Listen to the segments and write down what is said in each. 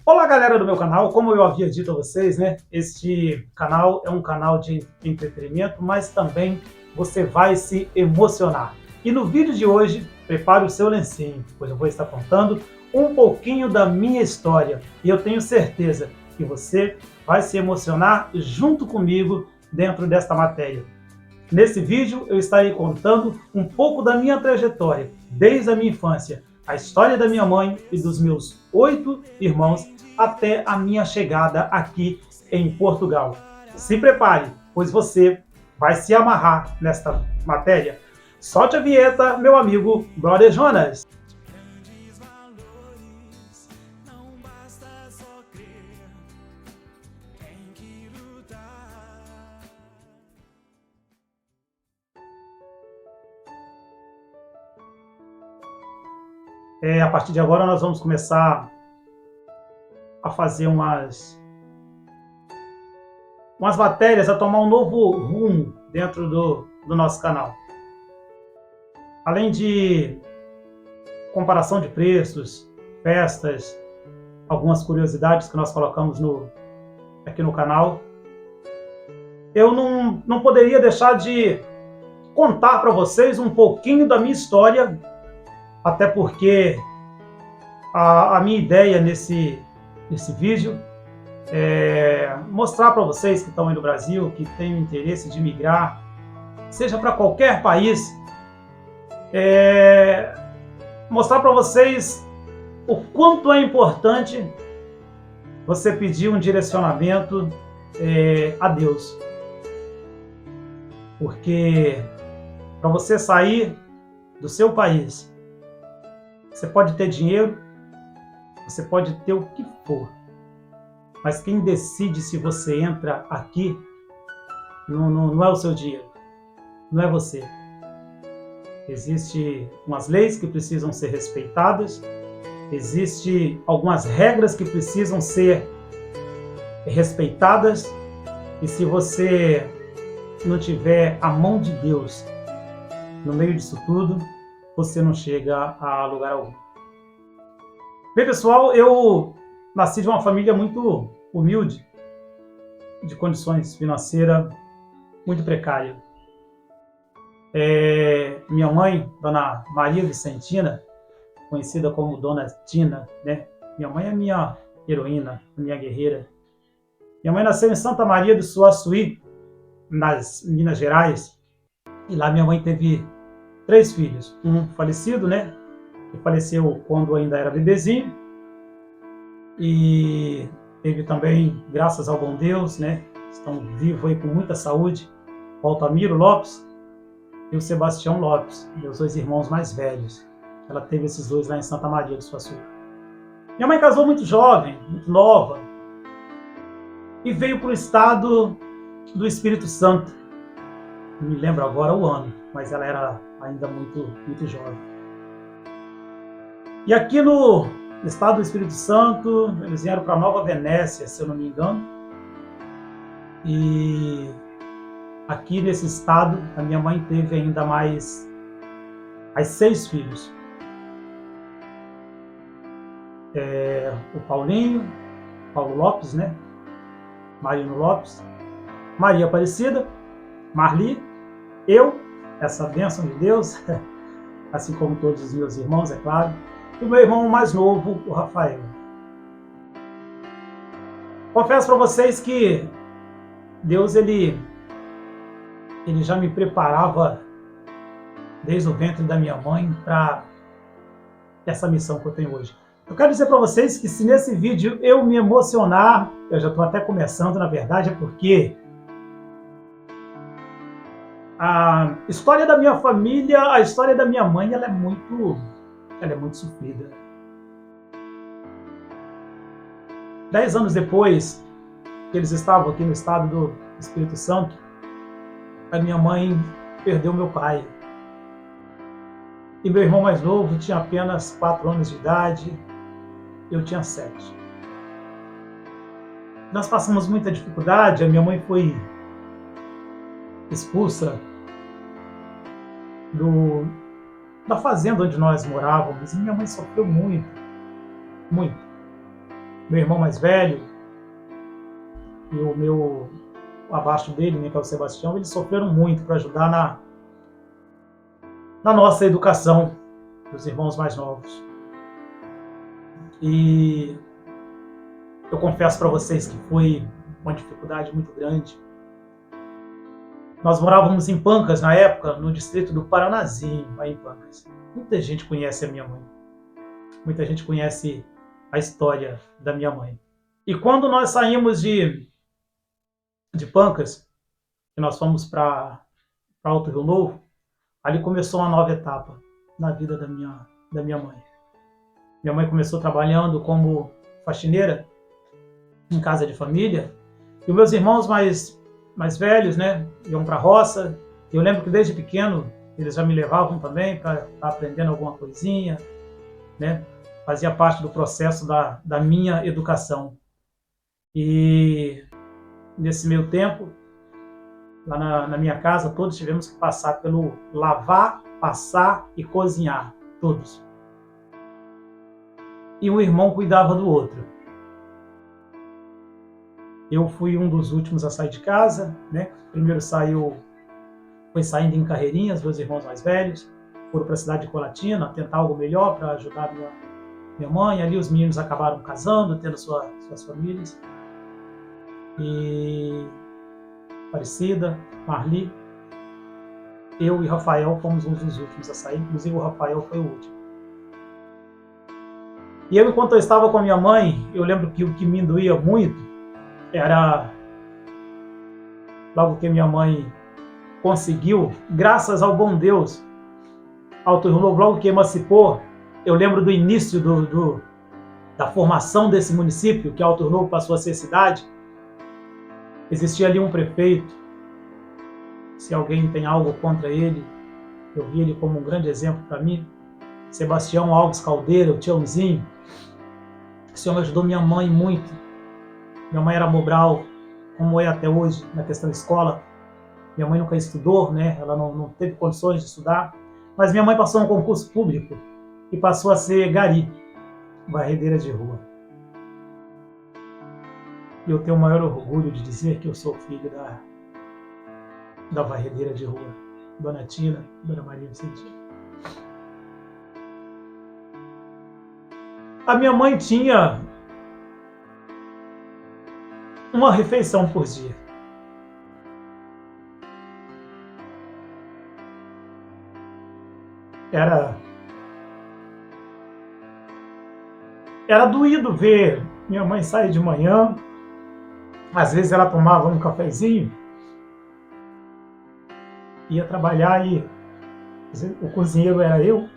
Olá, galera do meu canal. Como eu havia dito a vocês, né? Este canal é um canal de entretenimento, mas também você vai se emocionar. E no vídeo de hoje, prepare o seu lencinho, pois eu vou estar contando um pouquinho da minha história. E eu tenho certeza que você vai se emocionar junto comigo dentro desta matéria. Nesse vídeo eu estarei contando um pouco da minha trajetória, desde a minha infância, a história da minha mãe e dos meus 8 irmãos, até a minha chegada aqui em Portugal. Se prepare, pois você vai se amarrar nesta matéria. Solte a vinheta, meu amigo Brother Jonas. A partir de agora nós vamos começar a fazer umas matérias, a tomar um novo rumo dentro do nosso canal. Além de comparação de preços, festas, algumas curiosidades que nós colocamos aqui no canal, eu não poderia deixar de contar para vocês um pouquinho da minha história, até porque a minha ideia nesse vídeo é mostrar para vocês que estão aí no Brasil, que têm o interesse de migrar, seja para qualquer país, mostrar para vocês o quanto é importante você pedir um direcionamento a Deus. Porque para você sair do seu país, você pode ter dinheiro, você pode ter o que for, mas quem decide se você entra aqui não é o seu dinheiro, não é você. Existem umas leis que precisam ser respeitadas, existem algumas regras que precisam ser respeitadas, e se você não tiver a mão de Deus no meio disso tudo, você não chega a lugar algum. Bem, pessoal, eu nasci de uma família muito humilde, de condições financeiras muito precárias. Minha mãe, Dona Maria Vicentina, conhecida como Dona Tina, né? Minha mãe é minha heroína, minha guerreira. Minha mãe nasceu em Santa Maria do Suaçuí, nas Minas Gerais, e lá minha mãe teve 3 filhos. Um falecido, né? Que faleceu quando ainda era bebezinho, e teve também, graças ao bom Deus, né? Estão vivos aí com muita saúde, o Altamiro Lopes e o Sebastião Lopes, meus 2 irmãos mais velhos. Ela teve esses 2 lá em Santa Maria do Suaçuí. Minha mãe casou muito jovem, muito nova, e veio para o estado do Espírito Santo. Não me lembro agora o ano, mas ela era ainda muito jovem. E aqui no estado do Espírito Santo, eles vieram para Nova Venécia, se eu não me engano. E aqui nesse estado, a minha mãe teve ainda mais 6 filhos. O Paulinho, Paulo Lopes, né? Marino Lopes, Maria Aparecida, Marli, eu, essa bênção de Deus, assim como todos os meus irmãos, é claro, e o meu irmão mais novo, o Rafael. Confesso para vocês que Deus, ele já me preparava desde o ventre da minha mãe para essa missão que eu tenho hoje. Eu quero dizer para vocês que se nesse vídeo eu me emocionar, eu já estou até começando, na verdade, é porque a história da minha família, a história da minha mãe, ela é muito sofrida. 10 anos depois que eles estavam aqui no estado do Espírito Santo, a minha mãe perdeu meu pai. E meu irmão mais novo tinha apenas 4 anos de idade, eu tinha 7. Nós passamos muita dificuldade, a minha mãe foi expulsa da fazenda onde nós morávamos, e minha mãe sofreu muito. meu irmão mais velho e o meu abaixo dele, né, que é o Sebastião, eles sofreram muito para ajudar na nossa educação dos irmãos mais novos. E eu confesso para vocês que foi uma dificuldade muito grande. Nós morávamos em Pancas na época, no distrito do Paranazinho, aí em Pancas. Muita gente conhece a minha mãe. Muita gente conhece a história da minha mãe. E quando nós saímos de Pancas, que nós fomos para Alto Rio Novo, ali começou uma nova etapa na vida da minha mãe. Minha mãe começou trabalhando como faxineira em casa de família, e os meus irmãos mais velhos, né, iam para a roça. Eu lembro que desde pequeno eles já me levavam também para estar aprendendo alguma coisinha, né? Fazia parte do processo da minha educação. E nesse meio tempo, lá na minha casa, todos tivemos que passar pelo lavar, passar e cozinhar, todos. E um irmão cuidava do outro. Eu fui um dos últimos a sair de casa, né? Primeiro foi saindo em carreirinhas, meus irmãos mais velhos, foram para a cidade de Colatina, tentar algo melhor para ajudar minha mãe. Ali os meninos acabaram casando, tendo suas famílias. E Aparecida, Marli, eu e Rafael fomos uns dos últimos a sair, inclusive o Rafael foi o último. E eu, enquanto eu estava com a minha mãe, eu lembro que o que me doía muito era, logo que minha mãe conseguiu, graças ao bom Deus, Alto Rio Novo, logo que emancipou, eu lembro do início da formação desse município, que Alto Rio Novo passou a ser cidade. Existia ali um prefeito. Se alguém tem algo contra ele, eu vi ele como um grande exemplo para mim. Sebastião Alves Caldeira, o Tiãozinho. O senhor ajudou minha mãe muito. Minha mãe era mobral, como é até hoje, na questão de escola. Minha mãe nunca estudou, né? Ela não teve condições de estudar. Mas minha mãe passou um concurso público e passou a ser gari, varredeira de rua. E eu tenho o maior orgulho de dizer que eu sou filho da varredeira de rua, Dona Tina, Dona Maria Vicentina. A minha mãe tinha uma refeição por dia. Era doído ver minha mãe sair de manhã. Às vezes ela tomava um cafezinho, ia trabalhar e o cozinheiro era eu.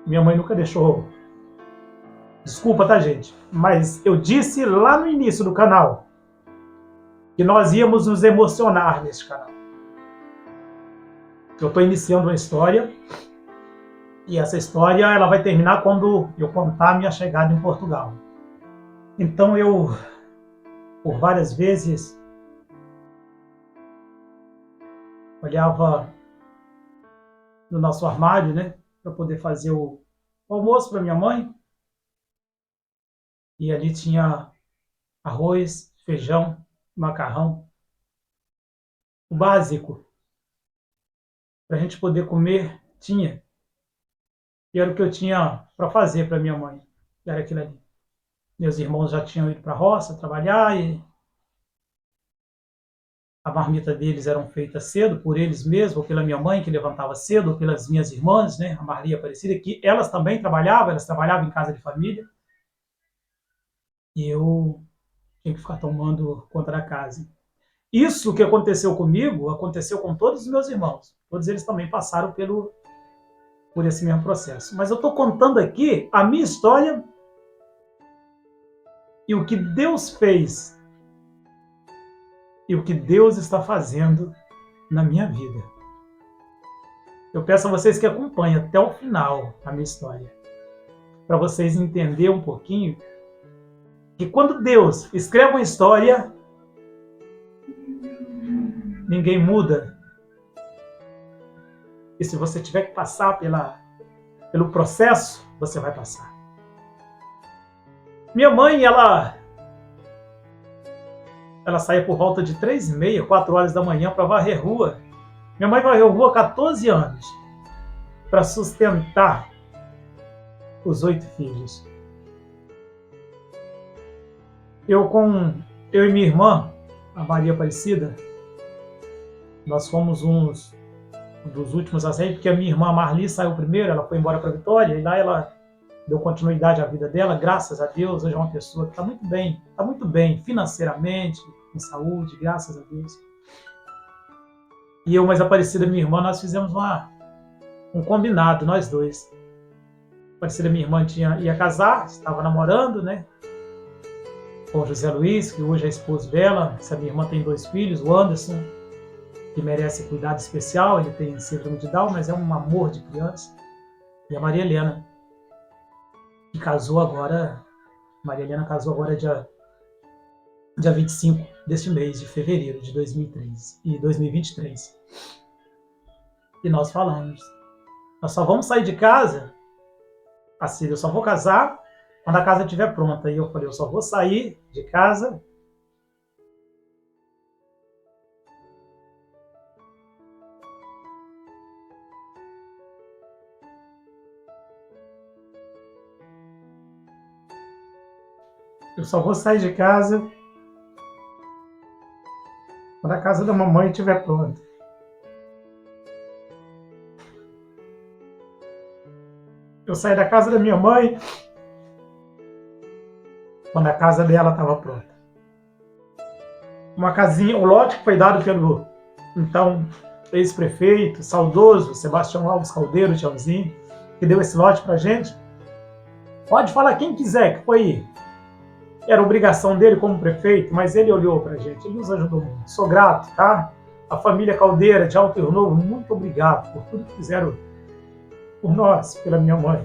Minha mãe nunca deixou. Desculpa, tá, gente? Mas eu disse lá no início do canal que nós íamos nos emocionar nesse canal. Eu estou iniciando uma história e essa história ela vai terminar quando eu contar a minha chegada em Portugal. Então eu, por várias vezes, olhava no nosso armário, né, para poder fazer o almoço para minha mãe. E ali tinha arroz, feijão, macarrão, o básico para a gente poder comer tinha. E era o que eu tinha para fazer para minha mãe. Era aquilo ali. Meus irmãos já tinham ido para a roça trabalhar e a marmita deles eram feitas cedo por eles mesmos, ou pela minha mãe que levantava cedo, ou pelas minhas irmãs, né, a Marli e a Aparecida, que elas também trabalhavam, elas trabalhavam em casa de família. E eu tinha que ficar tomando conta da casa. Isso que aconteceu comigo, aconteceu com todos os meus irmãos. Todos eles também passaram por esse mesmo processo. Mas eu estou contando aqui a minha história e o que Deus fez e o que Deus está fazendo na minha vida. Eu peço a vocês que acompanhem até o final a minha história, para vocês entenderem um pouquinho que quando Deus escreve uma história, ninguém muda. E se você tiver que passar pelo processo, você vai passar. Minha mãe, ela saía por volta de 3h30, 4 horas da manhã para varrer rua. Minha mãe varreu rua há 14 anos para sustentar os 8 filhos. Eu e minha irmã, a Maria Aparecida, nós fomos uns dos últimos a sair, porque a minha irmã Marli saiu primeiro, ela foi embora para Vitória, e lá ela deu continuidade à vida dela, graças a Deus, hoje é uma pessoa que está muito bem financeiramente, com saúde, graças a Deus. E eu, mais Aparecida, minha irmã, nós fizemos um combinado, nós dois. Aparecida, minha irmã, ia casar, estava namorando, né? Com o José Luiz, que hoje é esposo dela. Essa minha irmã tem 2 filhos, o Anderson, que merece cuidado especial, ele tem síndrome de Down, mas é um amor de criança. E a Maria Helena, que casou agora, Maria Helena casou agora dia 25 deste mês de fevereiro de 2023. E nós falamos, nós só vamos sair de casa, assim, eu só vou casar quando a casa estiver pronta. E eu falei, eu só vou sair de casa quando a casa da mamãe estiver pronta. Eu saí da casa da minha mãe quando a casa dela estava pronta. Uma casinha, o lote que foi dado pelo, então, ex-prefeito, saudoso Sebastião Alves Caldeiro, Tchauzinho, que deu esse lote pra gente. Pode falar quem quiser que foi. Era obrigação dele como prefeito, mas ele olhou pra gente, ele nos ajudou muito. Sou grato, tá? A família Caldeira de Alto Rio Novo, muito obrigado por tudo que fizeram por nós, pela minha mãe.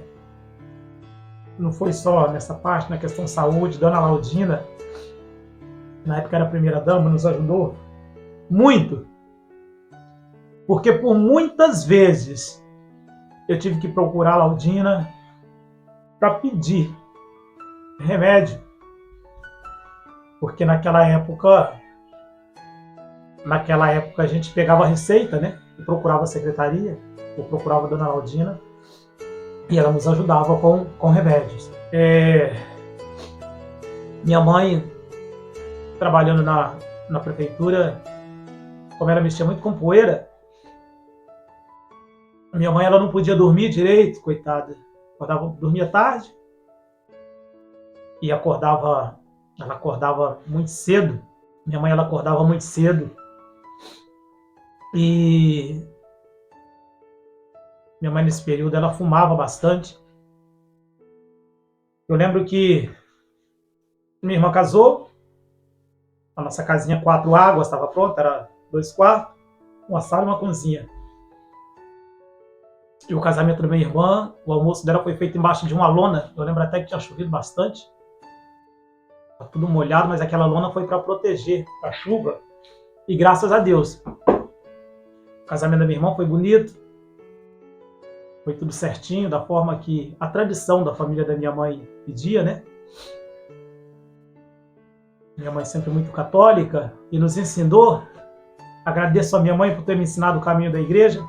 Não foi só nessa parte, na questão saúde, Dona Laudina, na época era a primeira-dama, nos ajudou muito. Porque por muitas vezes eu tive que procurar a Laudina para pedir remédio. Porque naquela época a gente pegava a receita, né? E procurava a secretaria, ou procurava a Dona Laudina, e ela nos ajudava com remédios. Minha mãe, trabalhando na prefeitura, como ela mexia muito com poeira, minha mãe ela não podia dormir direito, coitada. Dormia tarde e ela acordava muito cedo. Minha mãe ela acordava muito cedo e minha mãe nesse período ela fumava bastante. Eu lembro que minha irmã casou, a nossa casinha 4 águas estava pronta, era 2 quartos, uma sala e uma cozinha. E o casamento da minha irmã, o almoço dela foi feito embaixo de uma lona. Eu lembro até que tinha chovido bastante. Estava tudo molhado, mas aquela lona foi para proteger a chuva. E graças a Deus, o casamento da minha irmã foi bonito. Foi tudo certinho, da forma que a tradição da família da minha mãe pedia, né? Minha mãe sempre muito católica e nos ensinou. Agradeço a minha mãe por ter me ensinado o caminho da igreja.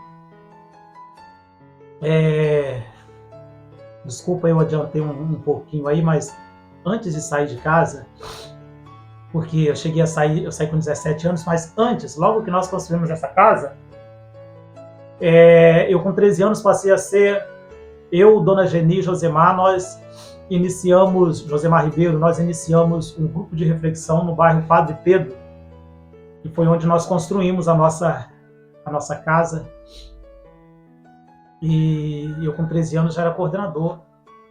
Desculpa, eu adiantei um pouquinho aí, mas antes de sair de casa, porque eu saí com 17 anos, mas antes, logo que nós construímos essa casa, eu com 13 anos passei a ser, Dona Geni e Josemar, Josemar Ribeiro, nós iniciamos um grupo de reflexão no bairro Padre Pedro, que foi onde nós construímos a nossa casa. E eu com 13 anos já era coordenador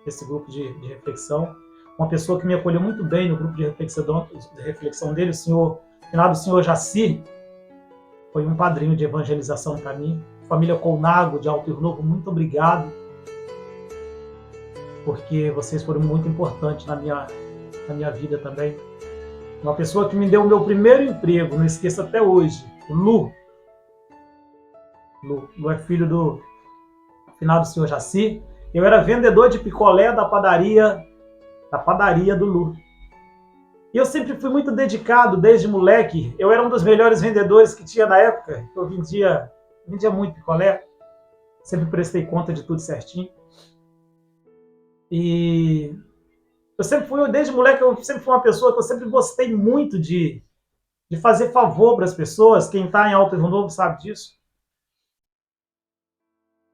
desse grupo de reflexão. Uma pessoa que me acolheu muito bem no grupo de reflexão dele, o finado senhor Jaci, foi um padrinho de evangelização para mim. Família Colnago, de Alto Rio Novo, muito obrigado, porque vocês foram muito importantes na minha vida também. Uma pessoa que me deu o meu primeiro emprego, não esqueço até hoje, o Lu. Lu é filho do finado senhor Jaci. Eu era vendedor de picolé da padaria da padaria do Lu. E eu sempre fui muito dedicado, desde moleque. Eu era um dos melhores vendedores que tinha na época. Eu vendia muito picolé. Sempre prestei conta de tudo certinho. E eu sempre fui, desde moleque, eu sempre fui uma pessoa que eu sempre gostei muito de fazer favor para as pessoas. Quem está em Alto Rio Novo sabe disso.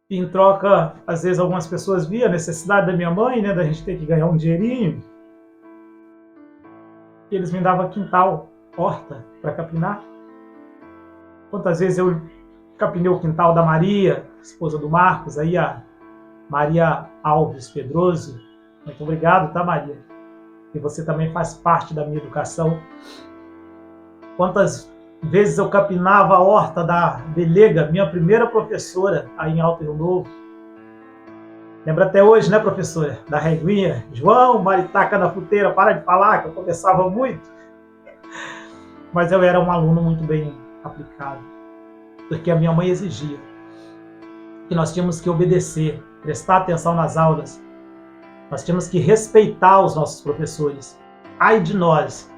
E em troca, às vezes algumas pessoas viam a necessidade da minha mãe, né, da gente ter que ganhar um dinheirinho. E eles me davam quintal, horta, para capinar. Quantas vezes eu capinei o quintal da Maria, esposa do Marcos, aí a Maria Alves Pedroso. Muito obrigado, tá, Maria? E você também faz parte da minha educação. Quantas vezes eu capinava a horta da Belega, minha primeira professora aí em Alto Rio Novo. Lembra até hoje, né, professora? Da reguinha. João, maritaca na fruteira, para de falar, que eu conversava muito. Mas eu era um aluno muito bem aplicado, porque a minha mãe exigia que nós tínhamos que obedecer, prestar atenção nas aulas, nós tínhamos que respeitar os nossos professores. Ai de nós,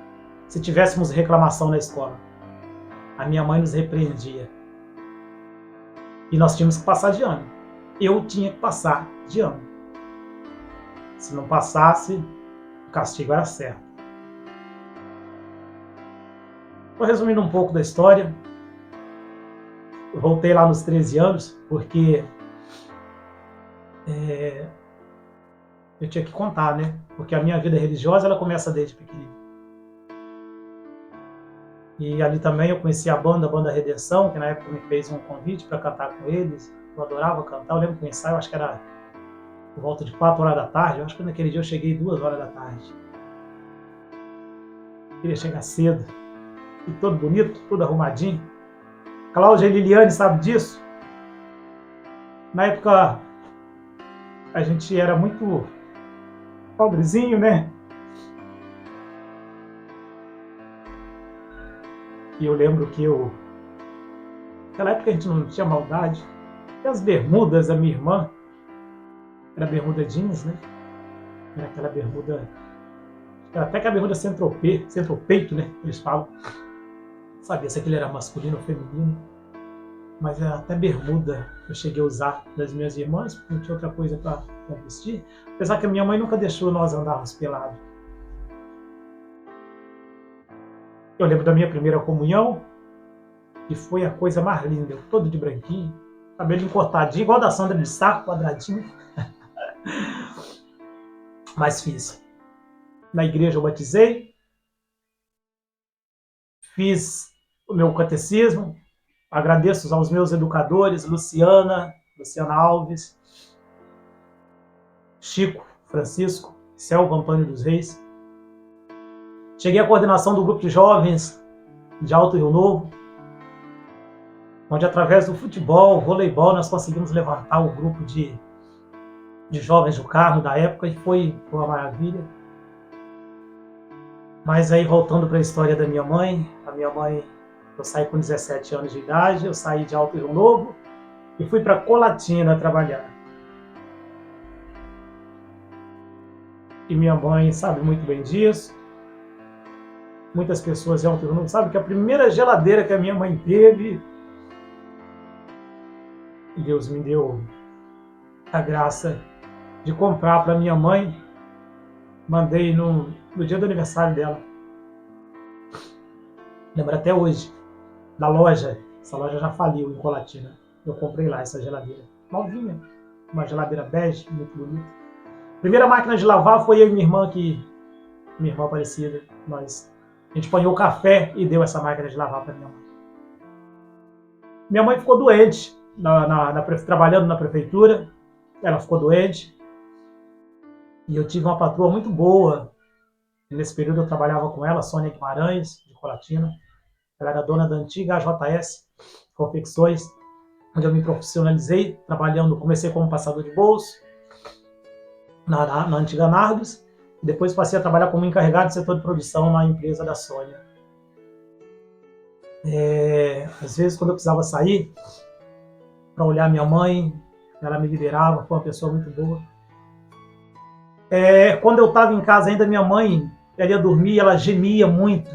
se tivéssemos reclamação na escola. A minha mãe nos repreendia. E nós tínhamos que passar de ano. Eu tinha que passar de ano. Se não passasse, o castigo era certo. Estou resumindo um pouco da história. Eu voltei lá nos 13 anos, porque eu tinha que contar, né? Porque a minha vida religiosa, ela começa desde pequenininho. E ali também eu conheci a banda Redenção, que na época me fez um convite para cantar com eles. Eu adorava cantar. Eu lembro que o ensaio, acho que era por volta de 4 horas da tarde. Eu acho que naquele dia eu cheguei 2 horas da tarde. Queria chegar cedo. E todo bonito, tudo arrumadinho. Cláudia e Liliane sabe disso? Na época a gente era muito pobrezinho, né? E eu lembro que naquela época a gente não tinha maldade. E as bermudas da minha irmã, era bermuda jeans, né? Era aquela bermuda, era até que a bermuda centropeito, né? Eles falam. Não sabia se aquele era masculino ou feminino. Mas era até bermuda eu cheguei a usar das minhas irmãs, porque não tinha outra coisa para vestir. Apesar que a minha mãe nunca deixou nós andarmos pelados. Eu lembro da minha primeira comunhão, que foi a coisa mais linda. Eu todo de branquinho, cabelo cortadinho, igual da Sandra de Sá, quadradinho. Mas fiz. Na igreja eu batizei, fiz o meu catecismo, agradeço aos meus educadores, Luciana Alves, Chico Francisco, Selva Antônio dos Reis. Cheguei à coordenação do grupo de jovens de Alto Rio Novo, onde através do futebol, voleibol, nós conseguimos levantar o grupo de jovens do Carmo da época e foi uma maravilha. Mas aí voltando para a história da minha mãe, eu saí com 17 anos de idade, eu saí de Alto Rio Novo e fui para Colatina trabalhar. E minha mãe sabe muito bem disso. Muitas pessoas em Alto Rio Novo sabem que a primeira geladeira que a minha mãe teve, Deus me deu a graça de comprar para minha mãe. Mandei no dia do aniversário dela. Lembro até hoje da loja. Essa loja já faliu em Colatina. Eu comprei lá essa geladeira. Novinha. Uma geladeira bege, muito bonita. Primeira máquina de lavar foi eu e minha irmã, minha irmã Aparecida. A gente apanhou o café e deu essa máquina de lavar para minha mãe. Minha mãe ficou doente, trabalhando na prefeitura. Ela ficou doente. E eu tive uma patroa muito boa. Nesse período eu trabalhava com ela, Sônia Guimarães, de Colatina. Ela era dona da antiga AJS Confecções, onde eu me profissionalizei, trabalhando, comecei como passador de bolso, na antiga Nardos, e depois passei a trabalhar como encarregado de setor de produção na empresa da Sônia. Às vezes, quando eu precisava sair para olhar minha mãe, ela me liderava, foi uma pessoa muito boa. Quando eu estava em casa ainda, minha mãe, ela ia dormir, ela gemia muito.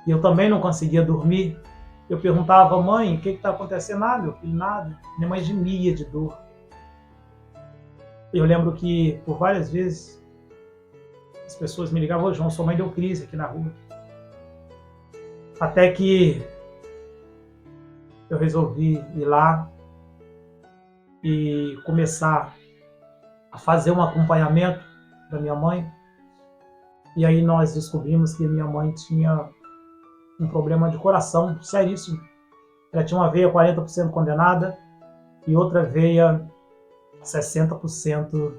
E eu também não conseguia dormir. Eu perguntava, mãe, o que está acontecendo? Ah, meu filho, nada. Minha mãe gemia de dor. Eu lembro que, por várias vezes, as pessoas me ligavam, ô João, sua mãe deu crise aqui na rua. Até que eu resolvi ir lá e começar a fazer um acompanhamento da minha mãe. E aí nós descobrimos que minha mãe tinha um problema de coração seríssimo. Ela tinha uma veia 40% condenada e outra veia 60%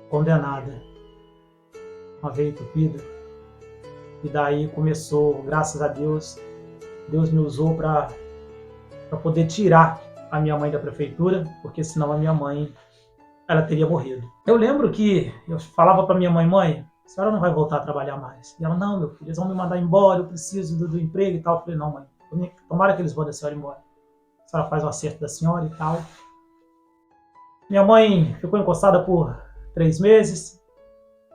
condenada. Uma veia entupida. E daí começou, graças a Deus, Deus me usou para poder tirar a minha mãe da prefeitura, porque senão a minha mãe ela teria morrido. Eu lembro que eu falava para minha mãe, mãe, a senhora não vai voltar a trabalhar mais. E ela, não, meu filho, eles vão me mandar embora, eu preciso do emprego e tal. Eu falei, não, mãe, tomara que eles mandem a senhora embora. A senhora faz o acerto da senhora e tal. Minha mãe ficou encostada por 3 meses,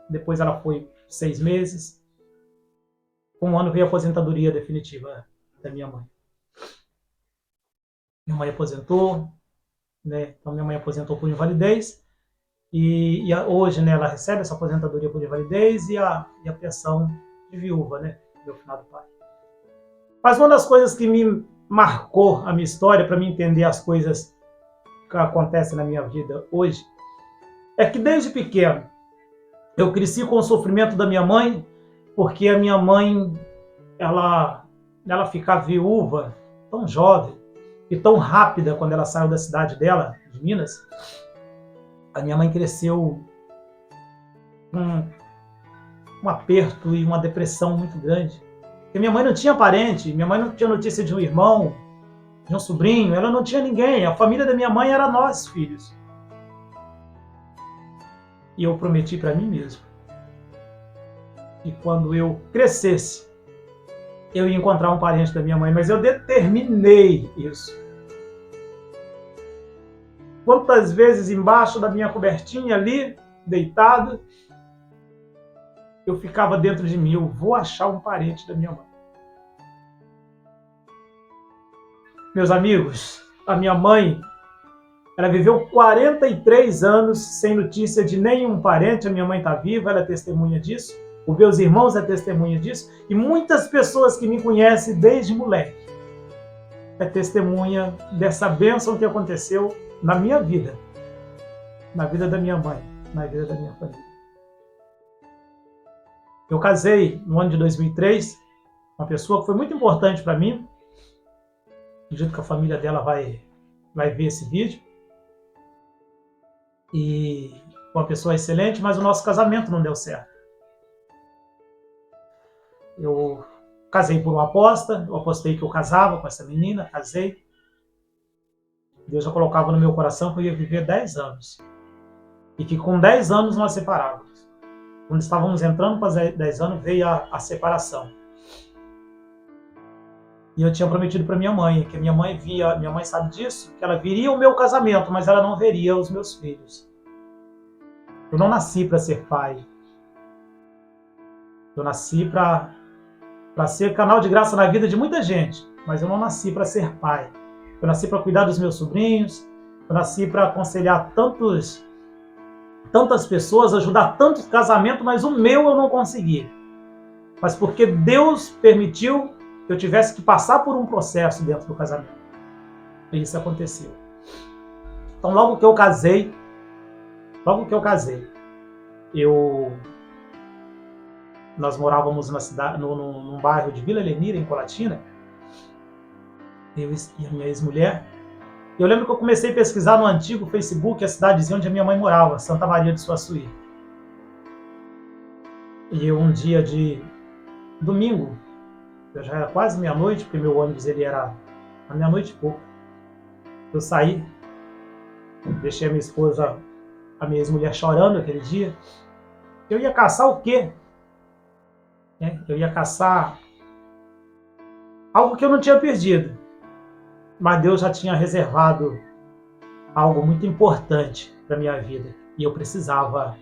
depois ela foi 6 meses. Com 1 ano veio a aposentadoria definitiva da minha mãe. Minha mãe aposentou, né? Então minha mãe aposentou por invalidez. E hoje, né, ela recebe essa aposentadoria por invalidez e a pensão de viúva, né, do finado pai. Mas uma das coisas que me marcou a minha história, para mim entender as coisas que acontecem na minha vida hoje, é que desde pequeno eu cresci com o sofrimento da minha mãe, porque a minha mãe, ela ficar viúva tão jovem e tão rápida quando ela saiu da cidade dela, de Minas. A minha mãe cresceu com um aperto e uma depressão muito grande. Porque minha mãe não tinha parente, minha mãe não tinha notícia de um irmão, de um sobrinho, ela não tinha ninguém. A família da minha mãe era nós, filhos. E eu prometi para mim mesmo que quando eu crescesse, eu ia encontrar um parente da minha mãe, mas eu determinei isso. Quantas vezes embaixo da minha cobertinha ali, deitado, eu ficava dentro de mim, eu vou achar um parente da minha mãe. Meus amigos, a minha mãe, ela viveu 43 anos sem notícia de nenhum parente. A minha mãe está viva, ela é testemunha disso. Os meus irmãos é testemunha disso. E muitas pessoas que me conhecem desde moleque é testemunha dessa bênção que aconteceu na minha vida, na vida da minha mãe, na vida da minha família. Eu casei no ano de 2003, uma pessoa que foi muito importante para mim. Acredito que a família dela vai ver esse vídeo. E uma pessoa excelente, mas o nosso casamento não deu certo. Eu casei por uma aposta, eu apostei que eu casava com essa menina, casei. Deus já colocava no meu coração que eu ia viver 10 anos. E que com 10 anos nós separávamos. Quando estávamos entrando para 10 anos, veio a separação. E eu tinha prometido para minha mãe, que minha mãe sabe disso, que ela viria o meu casamento, mas ela não veria os meus filhos. Eu não nasci para ser pai. Eu nasci para ser canal de graça na vida de muita gente, mas eu não nasci para ser pai. Eu nasci para cuidar dos meus sobrinhos, eu nasci para aconselhar tantas pessoas, ajudar tantos casamentos, mas o meu eu não consegui. Mas porque Deus permitiu que eu tivesse que passar por um processo dentro do casamento. E isso aconteceu. Então, logo que eu casei, nós morávamos na cidade, num bairro de Vila Elenira, em Colatina, eu e a minha ex-mulher. Eu lembro que eu comecei a pesquisar no antigo Facebook a cidadezinha onde a minha mãe morava, Santa Maria de Suaçuí. E eu, um dia de domingo, eu já era quase meia-noite, porque meu ônibus ele era a meia-noite e pouco. Eu saí, deixei a minha esposa, a minha ex-mulher chorando aquele dia. Eu ia caçar o quê? Eu ia caçar algo que eu não tinha perdido. Mas Deus já tinha reservado algo muito importante para a minha vida. E eu precisava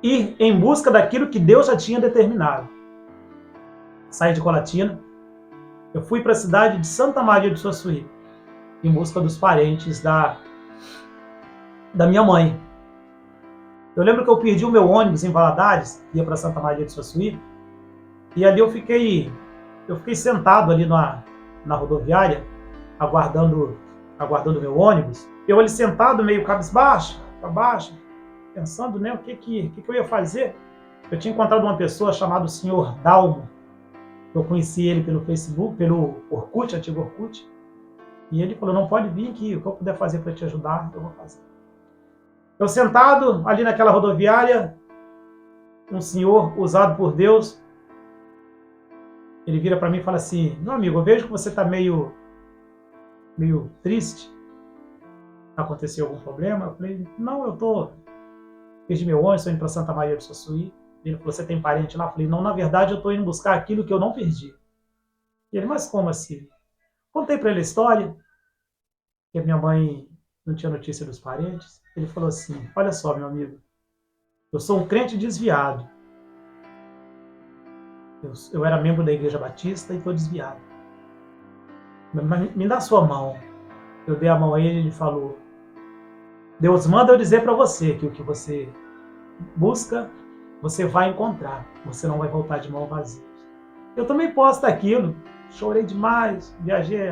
ir em busca daquilo que Deus já tinha determinado. Saí de Colatina, eu fui para a cidade de Santa Maria de Suaçuí, em busca dos parentes da minha mãe. Eu lembro que eu perdi o meu ônibus em Valadares, ia para Santa Maria de Suaçuí, e ali eu fiquei sentado ali na rodoviária, aguardando o meu ônibus. Eu ali sentado, meio cabisbaixo, para baixo, pensando, né, o que eu ia fazer. Eu tinha encontrado uma pessoa chamada o senhor Dalmo. Eu conheci ele pelo Facebook, pelo Orkut, antigo Orkut. E ele falou, não pode vir aqui, o que eu puder fazer para te ajudar, eu vou fazer. Eu sentado ali naquela rodoviária, um senhor usado por Deus, ele vira para mim e fala assim, meu amigo, eu vejo que você está meio triste. Aconteceu algum problema? Eu falei, não, perdi meu ônibus, estou indo para Santa Maria de Suaçuí. Ele falou, você tem parente lá? Eu falei, não, na verdade eu estou indo buscar aquilo que eu não perdi. E ele, mas como assim? Contei para ele a história, que a minha mãe não tinha notícia dos parentes. Ele falou assim, olha só, meu amigo, eu sou um crente desviado. Eu era membro da Igreja Batista e estou desviado. Me dá a sua mão. Eu dei a mão a ele e ele falou, Deus manda eu dizer para você que o que você busca, você vai encontrar. Você não vai voltar de mão vazia. Eu também posso daquilo. Chorei demais, viajei.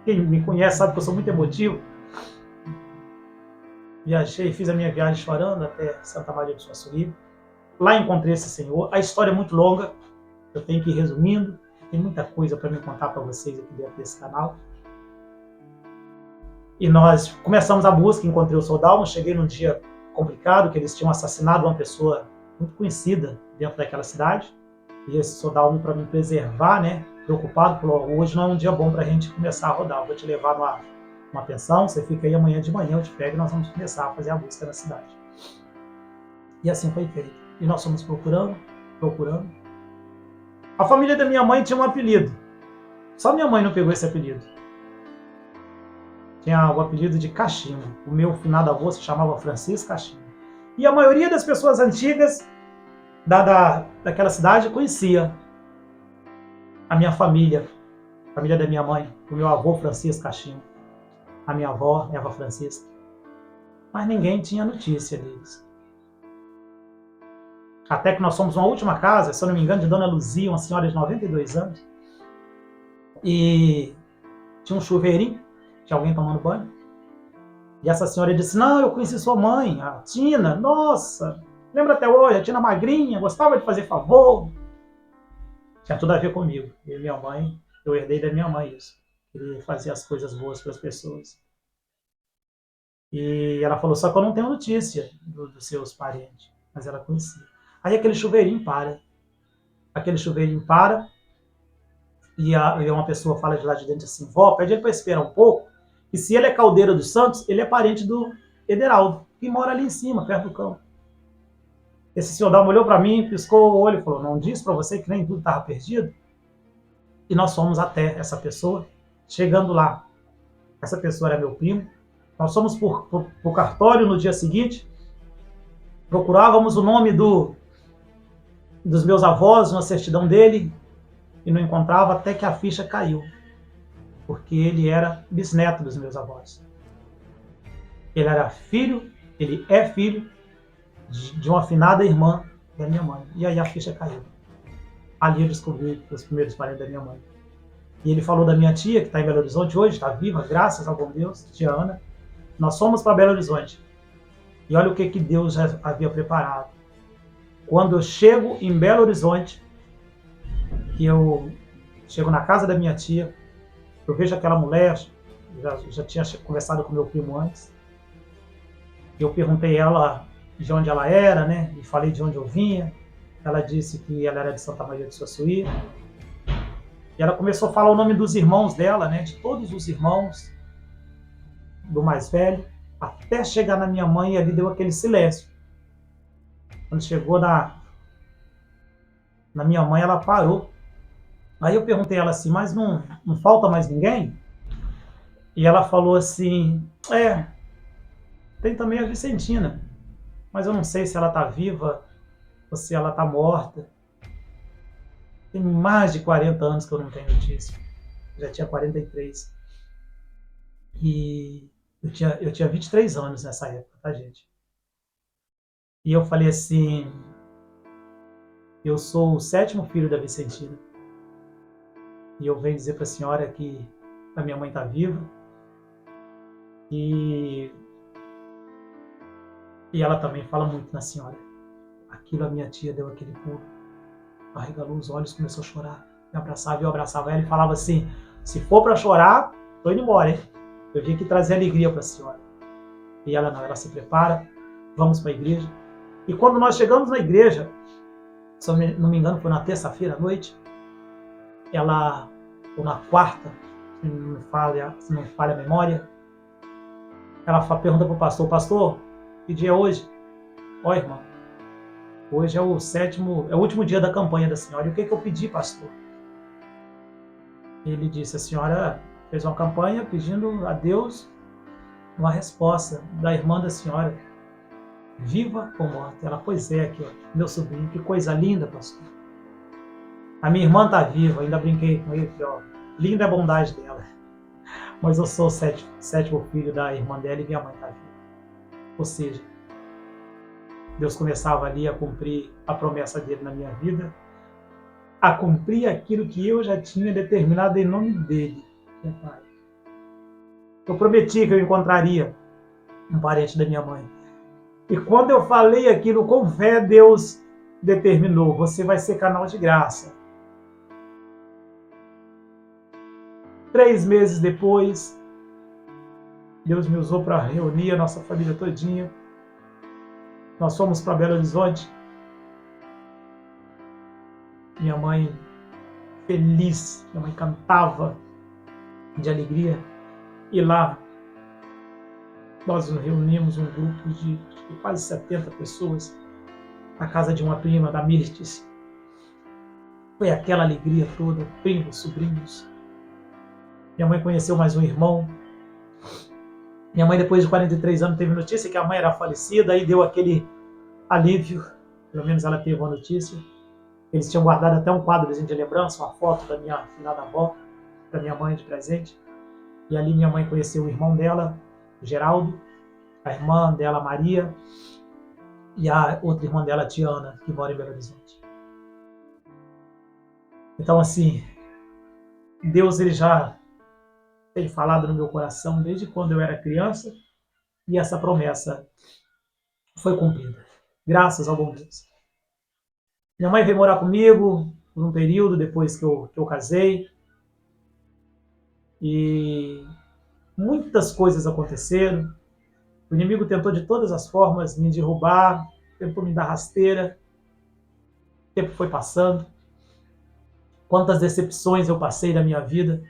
Quem me conhece sabe que eu sou muito emotivo. Viajei, fiz a minha viagem chorando até Santa Maria de Suaçuí. Lá encontrei esse senhor. A história é muito longa, eu tenho que ir resumindo. Tem muita coisa para me contar para vocês aqui dentro desse canal. E nós começamos a busca, encontrei o Sodalmo. Cheguei num dia complicado, que eles tinham assassinado uma pessoa muito conhecida dentro daquela cidade. E esse Sodalmo, para me preservar, né, preocupado, falou, hoje não é um dia bom para a gente começar a rodar, eu vou te levar numa pensão, você fica aí amanhã de manhã, eu te pego e nós vamos começar a fazer a busca na cidade. E assim foi feito. E nós fomos procurando. A família da minha mãe tinha um apelido. Só minha mãe não pegou esse apelido. Tinha o apelido de Cachimbo. O meu finado avô se chamava Francisco Cachimbo. E a maioria das pessoas antigas daquela cidade conhecia a minha família, a família da minha mãe, o meu avô Francisco Cachimbo, a minha avó Eva Francisca. Mas ninguém tinha notícia deles. Até que nós fomos numa última casa, se eu não me engano, de Dona Luzia, uma senhora de 92 anos. E tinha um chuveirinho, tinha alguém tomando banho. E essa senhora disse, não, eu conheci sua mãe, a Tina, nossa, lembra até hoje, a Tina magrinha, gostava de fazer favor. Tinha tudo a ver comigo. Eu e minha mãe, eu herdei da minha mãe isso. Ele fazia as coisas boas para as pessoas. E ela falou, só que eu não tenho notícia dos seus parentes. Mas ela conhecia. Aí aquele chuveirinho para. E uma pessoa fala de lá de dentro assim, vó, pede ele para esperar um pouco, e se ele é Caldeira dos Santos, ele é parente do Ederaldo, que mora ali em cima, perto do campo. Esse senhor Dalmo olhou para mim, piscou o olho e falou, não disse para você que nem tudo estava perdido? E nós fomos até essa pessoa. Chegando lá, essa pessoa era meu primo. Nós fomos por cartório no dia seguinte, procurávamos o nome dos meus avós, uma certidão dele, e não encontrava até que a ficha caiu, porque ele era bisneto dos meus avós. Ele é filho de uma afinada irmã da minha mãe. E aí a ficha caiu. Ali eu descobri os primeiros parentes da minha mãe. E ele falou da minha tia, que está em Belo Horizonte hoje, está viva, graças ao bom Deus, tia Ana. Nós fomos para Belo Horizonte. E olha o que Deus já havia preparado. Quando eu chego em Belo Horizonte, que eu chego na casa da minha tia, eu vejo aquela mulher, já tinha conversado com meu primo antes. Eu perguntei ela de onde ela era, né? E falei de onde eu vinha. Ela disse que ela era de Santa Maria de Suaçuí. E ela começou a falar o nome dos irmãos dela, né? De todos os irmãos, do mais velho, até chegar na minha mãe, e ali deu aquele silêncio. Quando chegou na minha mãe, ela parou. Aí eu perguntei a ela assim, mas não falta mais ninguém? E ela falou assim, tem também a Vicentina, mas eu não sei se ela está viva ou se ela está morta. Tem mais de 40 anos que eu não tenho notícia. Já tinha 43. E eu tinha 23 anos nessa época, tá, gente? E eu falei assim, eu sou o 7º filho da Vicentina. E eu venho dizer para a senhora que a minha mãe está viva. E ela também fala muito na senhora. Aquilo a minha tia deu aquele pulo, arregalou os olhos, começou a chorar. Me abraçava e eu abraçava ela e falava assim, se for para chorar, tô indo embora, hein? Eu vim aqui trazer alegria para a senhora. E ela não, ela se prepara, vamos para a igreja. E quando nós chegamos na igreja, se eu não me engano, foi na terça-feira à noite, ela, ou na quarta, se não me falha a memória, ela pergunta para o pastor, que dia é hoje? Ó, irmão, hoje é o último dia da campanha da senhora. E o que eu pedi, pastor? Ele disse, a senhora fez uma campanha pedindo a Deus uma resposta da irmã da senhora, viva ou morta. Ela, pois é, aqui, ó, meu sobrinho, que coisa linda, pastor. A minha irmã está viva, ainda brinquei com ele, ó, linda é a bondade dela. Mas eu sou o sétimo filho da irmã dela e minha mãe está viva. Ou seja, Deus começava ali a cumprir a promessa dele na minha vida, a cumprir aquilo que eu já tinha determinado em nome dele. Pai, eu prometi que eu encontraria um parente da minha mãe. E quando eu falei aquilo com fé, Deus determinou, você vai ser canal de graça. 3 meses depois, Deus me usou para reunir a nossa família todinha. Nós fomos para Belo Horizonte. Minha mãe feliz, minha mãe cantava de alegria. E lá nós nos reunimos um grupo de quase 70 pessoas na casa de uma prima, da Mirtes. Foi aquela alegria toda, primos, sobrinhos. Minha mãe conheceu mais um irmão. Minha mãe, depois de 43 anos, teve notícia que a mãe era falecida, aí deu aquele alívio, pelo menos ela teve uma notícia. Eles tinham guardado até um quadrozinho de lembrança, uma foto da minha finada avó, para minha mãe de presente. E ali minha mãe conheceu o irmão dela, o Geraldo, a irmã dela, Maria, e a outra irmã dela, a Tiana, que mora em Belo Horizonte. Então, assim, Deus ele já tem falado no meu coração desde quando eu era criança, e essa promessa foi cumprida. Graças ao bom Deus. Minha mãe veio morar comigo por um período depois que eu casei. E muitas coisas aconteceram. O inimigo tentou de todas as formas me derrubar, tentou me dar rasteira. O tempo foi passando. Quantas decepções eu passei na minha vida.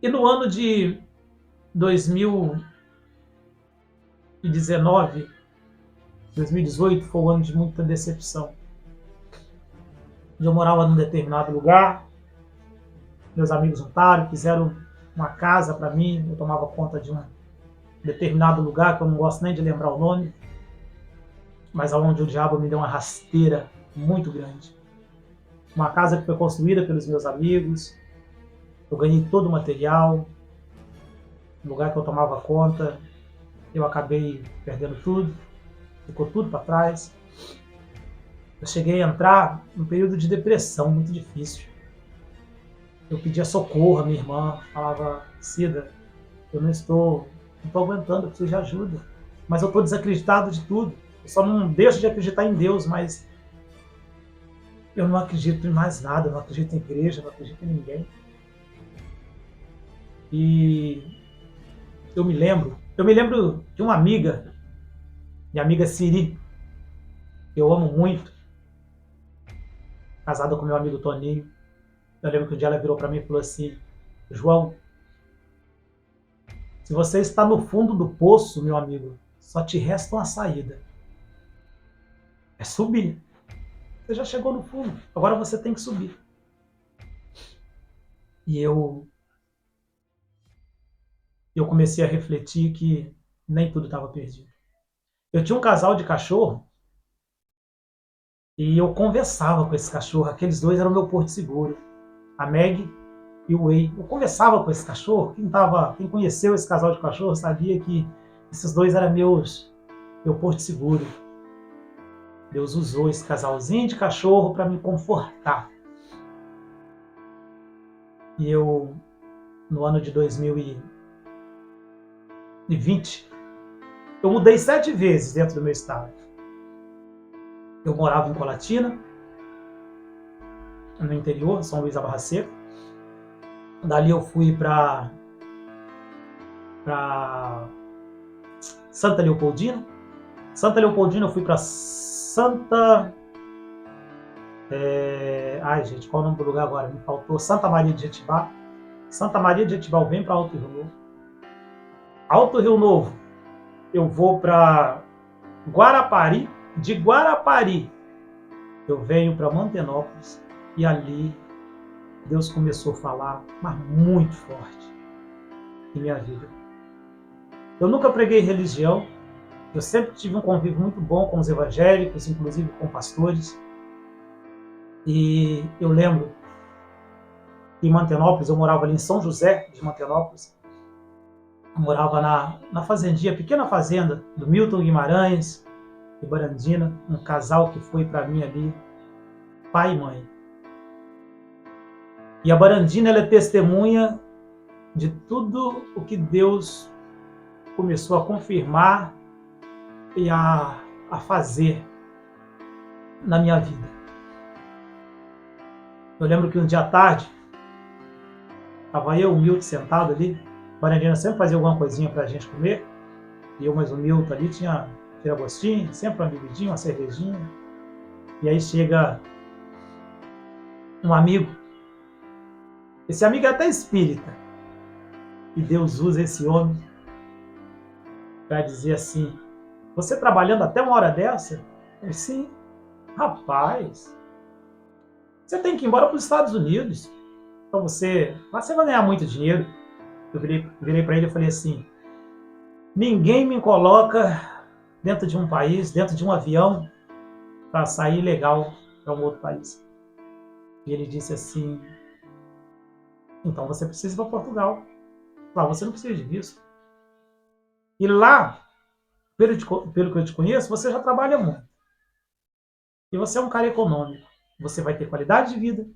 E no ano de 2019, 2018 foi um ano de muita decepção. Eu morava num determinado lugar, meus amigos juntaram, fizeram uma casa para mim, eu tomava conta de um determinado lugar, que eu não gosto nem de lembrar o nome, mas aonde o diabo me deu uma rasteira muito grande. Uma casa que foi construída pelos meus amigos, eu ganhei todo o material, no lugar que eu tomava conta, eu acabei perdendo tudo, ficou tudo para trás. Eu cheguei a entrar num período de depressão muito difícil. Eu pedia socorro à minha irmã, falava, Cida, eu não estou aguentando, eu preciso de ajuda. Mas eu estou desacreditado de tudo. Eu só não deixo de acreditar em Deus, mas eu não acredito em mais nada, eu não acredito em igreja, eu não acredito em ninguém. E eu me lembro de uma amiga, minha amiga Siri, que eu amo muito, casada com meu amigo Toninho. Eu lembro que um dia ela virou para mim e falou assim, João, se você está no fundo do poço, meu amigo, só te resta uma saída. É subir. Você já chegou no fundo, agora você tem que subir. E eu comecei a refletir que nem tudo estava perdido. Eu tinha um casal de cachorro e eu conversava com esse cachorro. Aqueles dois eram meu porto seguro, a Meg e o Whey. Eu conversava com esse cachorro. Quem conheceu esse casal de cachorro sabia que esses dois eram meu porto seguro. Deus usou esse casalzinho de cachorro para me confortar. E eu, no ano de 2020, eu mudei 7 vezes dentro do meu estado. Eu morava em Colatina, no interior, São Luís da Barra Seca. Dali eu fui para Santa Leopoldina. Santa Leopoldina eu fui para Santa... Ai, gente, qual é o nome do lugar agora? Me faltou. Santa Maria de Jetibá. Santa Maria de Jetibá, eu venho para Alto Rio Novo. Alto Rio Novo, eu vou para Guarapari. De Guarapari, eu venho para Mantenópolis. E ali, Deus começou a falar, mas muito forte, em minha vida. Eu nunca preguei religião. Eu sempre tive um convívio muito bom com os evangélicos, inclusive com pastores. E eu lembro que em Mantenópolis, eu morava ali em São José de Mantenópolis. Eu morava na fazendinha, pequena fazenda do Milton Guimarães e Barandina, um casal que foi para mim ali, pai e mãe. E a Barandina, ela é testemunha de tudo o que Deus começou a confirmar e a fazer na minha vida. Eu lembro que um dia à tarde, estava eu, o Milton, sentado ali. A Barandina sempre fazia alguma coisinha para a gente comer. E eu mais o Milton ali tinha gostinho, sempre uma bebidinha, uma cervejinha. E aí chega um amigo. Esse amigo é até espírita. E Deus usa esse homem para dizer assim: você trabalhando até uma hora dessa? Eu, sim. Rapaz, você tem que ir embora para os Estados Unidos. Então você vai ganhar muito dinheiro. Eu virei para ele e falei assim: ninguém me coloca dentro de um país, dentro de um avião, para sair legal para um outro país. E ele disse assim: então você precisa ir para Portugal. Lá você não precisa de visto. E lá, pelo que eu te conheço, você já trabalha muito. E você é um cara econômico. Você vai ter qualidade de vida.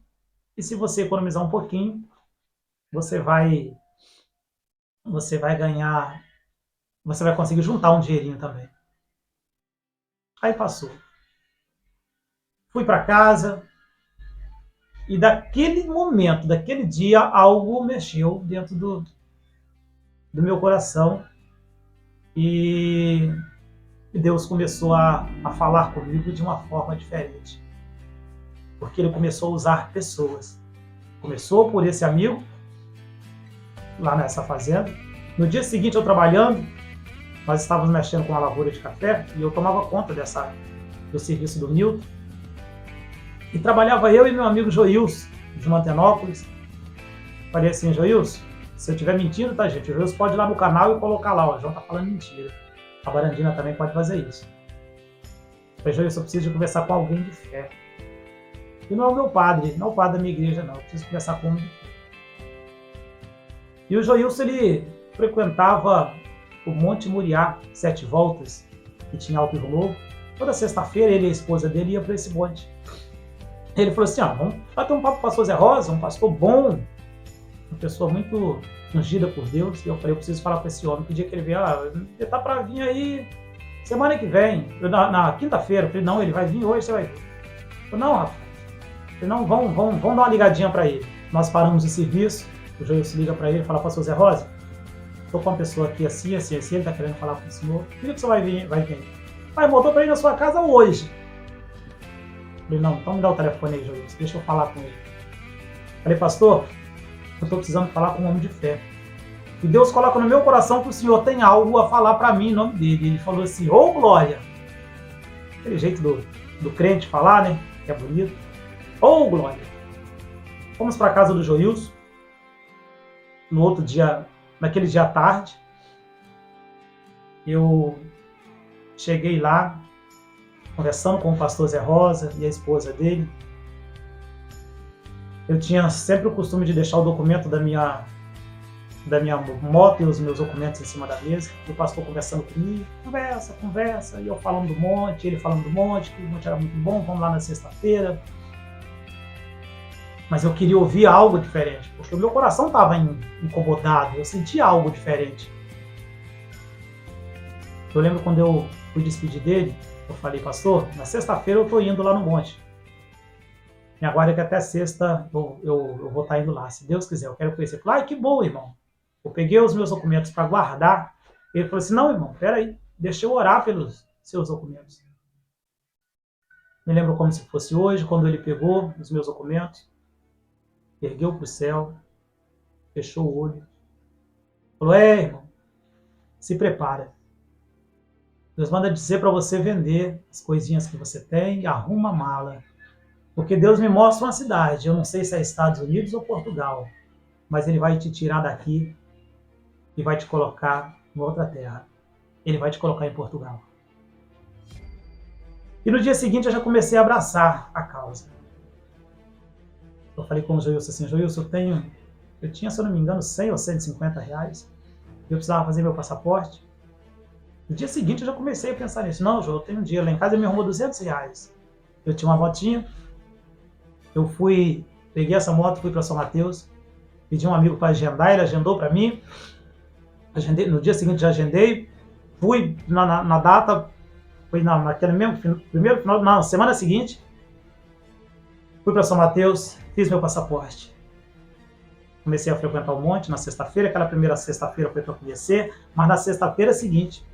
E se você economizar um pouquinho, você vai ganhar, você vai conseguir juntar um dinheirinho também. Aí passou. Fui para casa e daquele momento, daquele dia, algo mexeu dentro do meu coração e Deus começou a falar comigo de uma forma diferente. Porque Ele começou a usar pessoas. Começou por esse amigo, lá nessa fazenda. No dia seguinte, eu trabalhando, nós estávamos mexendo com a lavoura de café e eu tomava conta do serviço do Milton. E trabalhava eu e meu amigo Joilson, de Mantenópolis. Falei assim: Joilson, se eu estiver mentindo, tá, gente? O Joilson pode ir lá no canal e colocar lá, ó, o João tá falando mentira. A Barandina também pode fazer isso. Falei: Joilson, eu preciso de conversar com alguém de fé. E não é o meu padre, não é o padre da minha igreja, não. Eu preciso conversar com alguém de fé. E o Joilson, ele frequentava o Monte Muriá, 7 voltas, que tinha Alto Rio Novo. Toda sexta-feira, ele e a esposa dele iam para esse monte. Ele falou assim: vamos bater um papo com o pastor Zé Rosa, um pastor bom, uma pessoa muito ungida por Deus. E eu falei: eu preciso falar com esse homem. Que dia que ele veio? Ele tá para vir aí semana que vem, na quinta-feira. Eu falei: não, ele vai vir hoje, você vai ver. Eu falei: não, rapaz. Eu falei: não, vamos dar uma ligadinha para ele. Nós paramos o serviço, o Joel se liga para ele e fala: pastor Zé Rosa, estou com uma pessoa aqui assim, assim, assim, ele está querendo falar com o senhor. Que dia que você vai vir? Pai, voltou para ir na sua casa hoje. Eu falei: não, então me dá o telefone aí, Joel, deixa eu falar com ele. Falei: pastor, eu estou precisando falar com um homem de fé. E Deus coloca no meu coração que o senhor tem algo a falar para mim em nome dele. Ele falou assim: ô glória! Aquele jeito do crente falar, né? Que é bonito. Ô glória! Fomos para a casa do Joilson. No outro dia, naquele dia à tarde, eu Cheguei lá, conversando com o pastor Zé Rosa e a esposa dele. Eu tinha sempre o costume de deixar o documento da minha moto e os meus documentos em cima da mesa. E o pastor conversando comigo, conversa, e eu falando do monte, ele falando do monte, que o monte era muito bom, vamos lá na sexta-feira. Mas eu queria ouvir algo diferente, porque o meu coração estava incomodado, eu sentia algo diferente. Eu lembro quando eu fui despedir dele, eu falei, pastor, na sexta-feira eu estou indo lá no monte. Me aguarde que até sexta eu vou estar indo lá, se Deus quiser, eu quero conhecer. Eu falei, ai, que bom, irmão. Eu peguei os meus documentos para guardar. Ele falou assim, não, irmão, peraí, deixa eu orar pelos seus documentos. Me lembro como se fosse hoje, quando ele pegou os meus documentos, ergueu para o céu, fechou o olho, falou, irmão, se prepara. Deus manda dizer para você vender as coisinhas que você tem, arruma a mala. Porque Deus me mostra uma cidade, eu não sei se é Estados Unidos ou Portugal, mas Ele vai te tirar daqui e vai te colocar em outra terra. Ele vai te colocar em Portugal. E no dia seguinte eu já comecei a abraçar a causa. Eu falei com o Joilson assim, Joilson, eu tinha, se eu não me engano, 100 ou 150 reais. Eu precisava fazer meu passaporte. No dia seguinte eu já comecei a pensar nisso. Não, João, eu tenho um dia lá em casa, ele me arrumou 200 reais. Eu tinha uma motinha, eu peguei essa moto, fui para São Mateus, pedi um amigo para agendar, ele agendou para mim. Agendei, no dia seguinte já agendei, fui na data, foi naquele mesmo primeiro final, na semana seguinte, fui para São Mateus, fiz meu passaporte. Comecei a frequentar o monte na sexta-feira, aquela primeira sexta-feira foi para conhecer, mas na sexta-feira seguinte,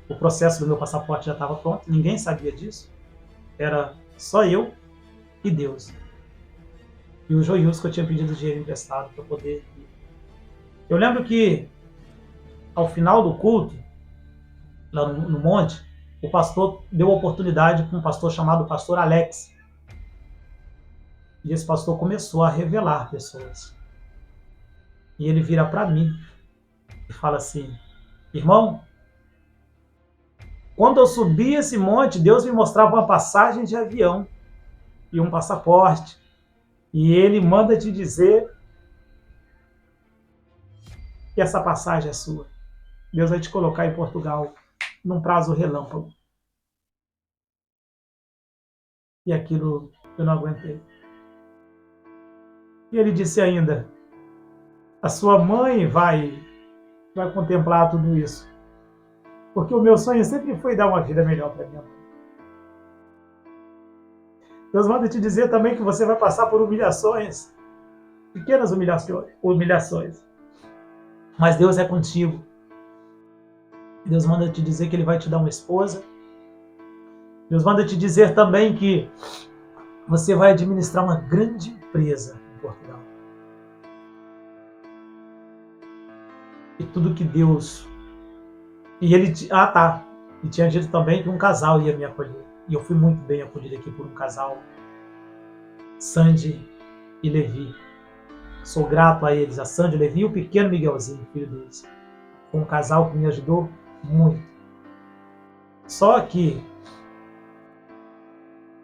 o processo do meu passaporte já estava pronto, ninguém sabia disso, era só eu e Deus. E o Joilson que eu tinha pedido dinheiro emprestado para poder ir. Eu lembro que, ao final do culto, lá no monte, o pastor deu oportunidade para um pastor chamado pastor Alex. E esse pastor começou a revelar pessoas. E ele vira para mim e fala assim, irmão, quando eu subi esse monte, Deus me mostrava uma passagem de avião e um passaporte. E ele manda te dizer que essa passagem é sua. Deus vai te colocar em Portugal num prazo relâmpago. E aquilo eu não aguentei. E ele disse ainda, a sua mãe vai contemplar tudo isso. Porque o meu sonho sempre foi dar uma vida melhor para minha mãe. Deus manda te dizer também que você vai passar por humilhações, pequenas humilhações. Mas Deus é contigo. Deus manda te dizer que Ele vai te dar uma esposa. Deus manda te dizer também que você vai administrar uma grande empresa em Portugal. E tudo que Deus... E ele... E tinha dito também que um casal ia me acolher. E eu fui muito bem acolhido aqui por um casal, Sandy e Levi. Sou grato a eles, a Sandy, o Levi e o pequeno Miguelzinho, filho deles. Foi um casal que me ajudou muito. Só que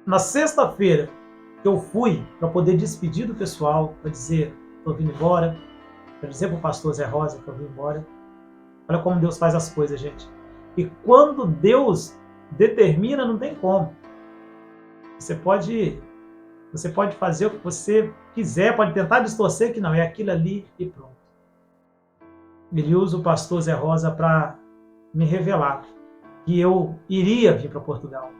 na sexta-feira que eu fui para poder despedir do pessoal, para dizer que estou vindo embora, para dizer para o pastor Zé Rosa que eu vim embora. Olha como Deus faz as coisas, gente. E quando Deus determina, não tem como. Você pode fazer o que você quiser, pode tentar distorcer que não, é aquilo ali e pronto. Ele usa o pastor Zé Rosa para me revelar que eu iria vir para Portugal.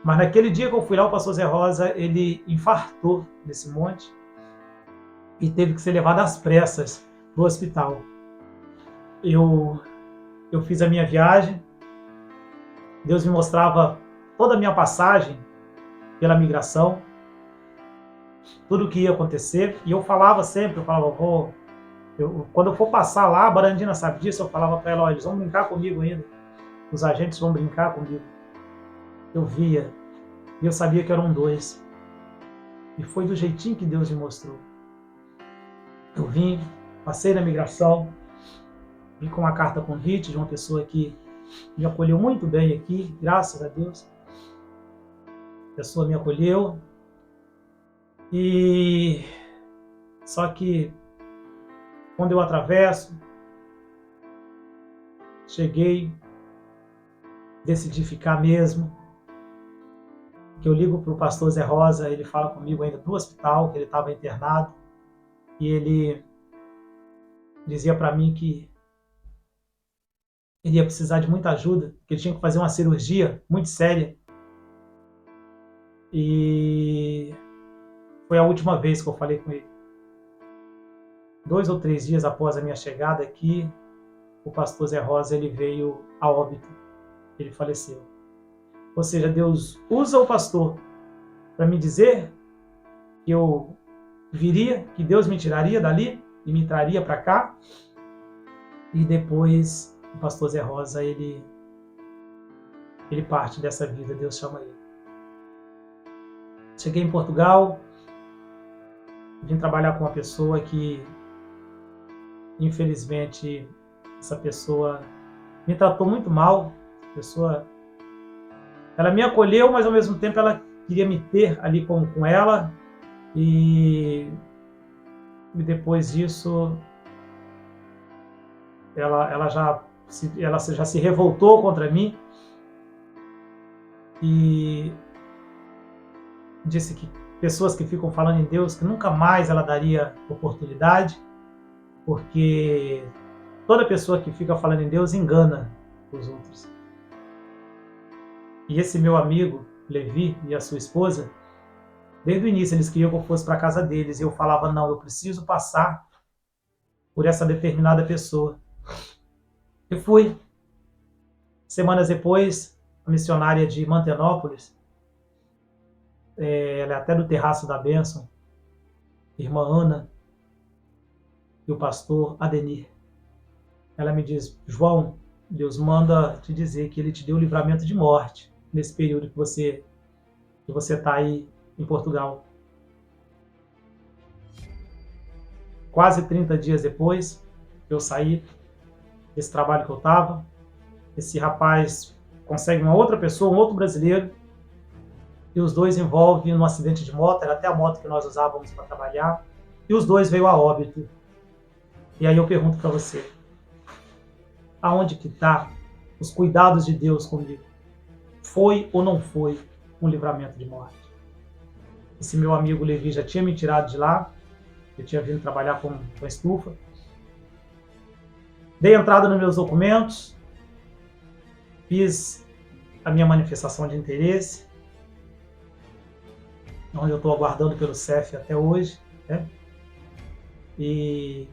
Mas naquele dia que eu fui lá, o pastor Zé Rosa, ele infartou nesse monte e teve que ser levado às pressas para o hospital. Eu fiz a minha viagem, Deus me mostrava toda a minha passagem pela migração, tudo o que ia acontecer, e eu falava sempre, quando eu for passar lá, a Barandina sabe disso, eu falava para ela, olha, eles vão brincar comigo ainda, os agentes vão brincar comigo. Eu via, e eu sabia que eram dois, e foi do jeitinho que Deus me mostrou. Eu vim, passei na migração, vim com uma carta convite de uma pessoa que me acolheu muito bem aqui, graças a Deus. A pessoa me acolheu. E só que quando eu atravesso, cheguei, decidi ficar mesmo. Que eu ligo para o pastor Zé Rosa, ele fala comigo ainda do hospital, que ele estava internado, e ele dizia para mim que ele ia precisar de muita ajuda, que ele tinha que fazer uma cirurgia muito séria. E foi a última vez que eu falei com ele. 2 ou 3 dias após a minha chegada aqui, o pastor Zé Rosa ele veio a óbito, ele faleceu. Ou seja, Deus usa o pastor para me dizer que eu viria, que Deus me tiraria dali e me traria para cá. E depois o pastor Zé Rosa, ele parte dessa vida, Deus chama ele. Cheguei em Portugal, vim trabalhar com uma pessoa que, infelizmente, essa pessoa me tratou muito mal. A pessoa, ela me acolheu, mas ao mesmo tempo ela queria me ter ali com ela. E depois disso, ela já se revoltou contra mim e disse que pessoas que ficam falando em Deus, que nunca mais ela daria oportunidade, porque toda pessoa que fica falando em Deus engana os outros. E esse meu amigo, Levi, e a sua esposa, desde o início eles queriam que eu fosse para a casa deles, e eu falava, não, eu preciso passar por essa determinada pessoa. Eu fui. Semanas depois, a missionária de Mantenópolis, ela é até do Terraço da Bênção, irmã Ana, e o pastor Adenir. Ela me diz, João, Deus manda te dizer que ele te deu o livramento de morte nesse período que você está aí em Portugal. Quase 30 dias depois, eu saí desse trabalho que eu estava. Esse rapaz consegue uma outra pessoa, um outro brasileiro, e os dois envolvem num acidente de moto, era até a moto que nós usávamos para trabalhar, e os dois veio a óbito. E aí eu pergunto para você, aonde que está os cuidados de Deus comigo? Foi ou não foi um livramento de morte? Esse meu amigo Levi já tinha me tirado de lá, eu tinha vindo trabalhar com a estufa. Dei entrada nos meus documentos, fiz a minha manifestação de interesse, onde eu estou aguardando pelo CEF até hoje, né? E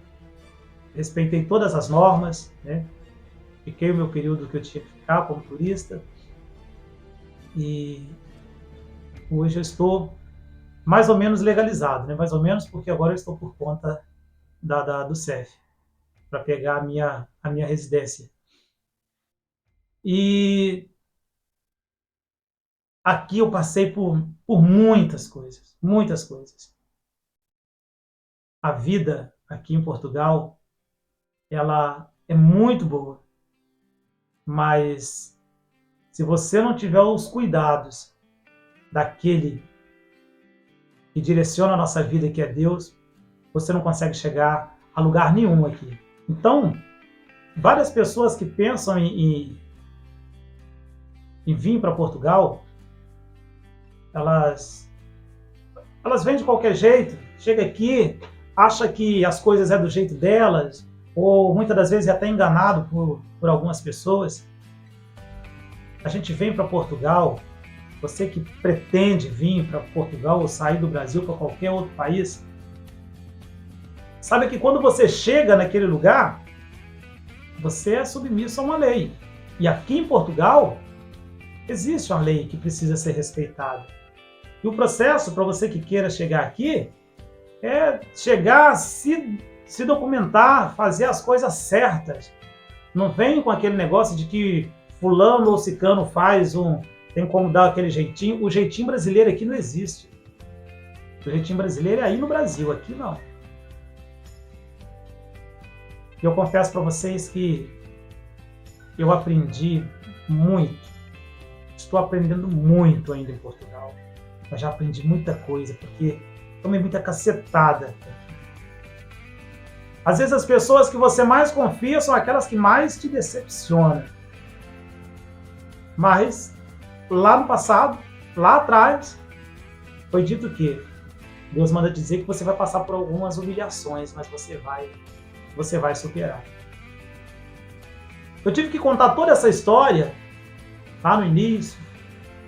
respeitei todas as normas, né? Fiquei o meu período que eu tinha que ficar como turista, e hoje eu estou mais ou menos legalizado, né? Mais ou menos porque agora eu estou por conta do CEF, para pegar a minha residência. E aqui eu passei por muitas coisas, muitas coisas. A vida aqui em Portugal, ela é muito boa, mas se você não tiver os cuidados daquele que direciona a nossa vida, que é Deus, você não consegue chegar a lugar nenhum aqui. Então, várias pessoas que pensam em vir para Portugal, elas vêm de qualquer jeito, chega aqui, acha que as coisas é do jeito delas, ou muitas das vezes é até enganado por algumas pessoas. A gente vem para Portugal, você que pretende vir para Portugal ou sair do Brasil para qualquer outro país, sabe que quando você chega naquele lugar, você é submisso a uma lei. E aqui em Portugal, existe uma lei que precisa ser respeitada. E o processo para você que queira chegar aqui é chegar, se documentar, fazer as coisas certas. Não vem com aquele negócio de que fulano ou ciclano tem como dar aquele jeitinho. O jeitinho brasileiro aqui não existe. O jeitinho brasileiro é aí no Brasil, aqui não. E eu confesso para vocês que eu aprendi muito. Estou aprendendo muito ainda em Portugal. Eu já aprendi muita coisa, porque tomei muita cacetada. Às vezes as pessoas que você mais confia são aquelas que mais te decepcionam. Mas, lá no passado, lá atrás, foi dito que Deus manda dizer que você vai passar por algumas humilhações, mas você vai superar. Eu tive que contar toda essa história lá no início,